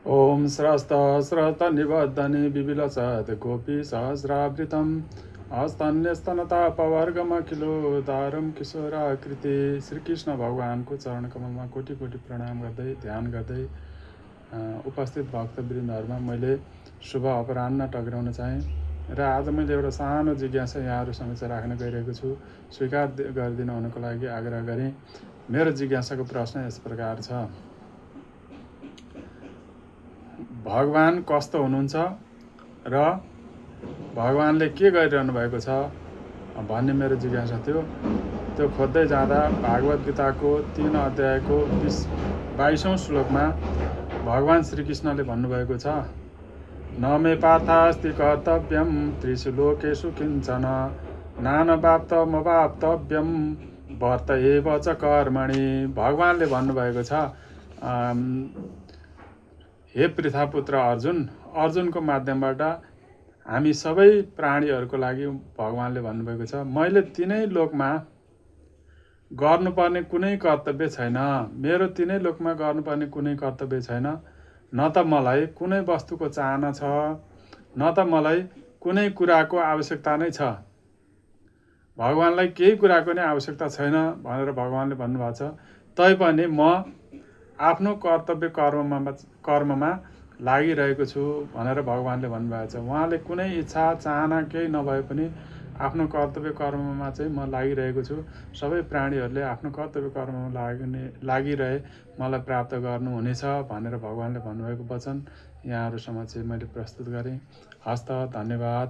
ॐ स्रस्तनिबद्धनि विविलसत् गोपी सहस्रावृतं हस्तन्यस्तनतापवर्गमखिलोदारं किशोराकृति। श्रीकृष्ण भगवानको चरण कमलमा कोटि कोटि प्रणाम गर्दै ध्यान गर्दै उपस्थित भक्तवृन्दहरूमा मैले शुभ अपराह्न टक्राउन चाहेँ र आज मैले एउटा सानो जिज्ञासा यहाँहरू समक्ष राख्न गइरहेको छु। स्वीकार गरिदिनु हुनको लागि आग्रह गरेँ। मेरो जिज्ञासाको प्रश्न यस प्रकार छ। भगवान कस्तो हुनुहुन्छ र भगवानले के गरिरहनु भएको छ भन्ने मेरो जिज्ञासा थियो। त्यो खोज्दै जाँदा भागवत गीताको 3 अध्यायको 22औं श्लोकमा भगवान श्रीकृष्णले भन्नुभएको छ, न मे पार्थास्ति कर्तव्यं त्रिषु लोकेषु किञ्चन नानवाप्तमवाप्तव्यं वर्त एव च कर्मणि। भगवानले भन्नुभएको छ, हे पृथापुत्र अर्जुनको माध्यमबाट हामी सबै प्राणीहरूको लागि भगवानले भन्नुभएको छ, मैले तिनै लोकमा गर्नुपर्ने कुनै कर्तव्य छैन। मेरो तिनै लोकमा गर्नुपर्ने कुनै कर्तव्य छैन। न त मलाई कुनै वस्तुको चाहना छ, न त मलाई कुनै कुराको आवश्यकता नै छ। भगवानलाई केही कुराको नै आवश्यकता छैन भनेर भगवानले भन्नुभएको छ। तैपनि म आफ्नो कर्तव्य कर्ममा लागिरहेको छु भनेर भगवानले भन्नुभएको छ। उहाँले कुनै इच्छा चाहना केही नभए पनि आफ्नो कर्तव्य कर्ममा चाहिँ म लागिरहेको छु। सबै प्राणीहरूले आफ्नो कर्तव्य कर्ममा लागिरहे मलाई प्राप्त गर्नुहुनेछ भनेर भगवानले भन्नुभएको वचन यहाँहरू समक्ष मैले प्रस्तुत गरेँ। हस्त, धन्यवाद।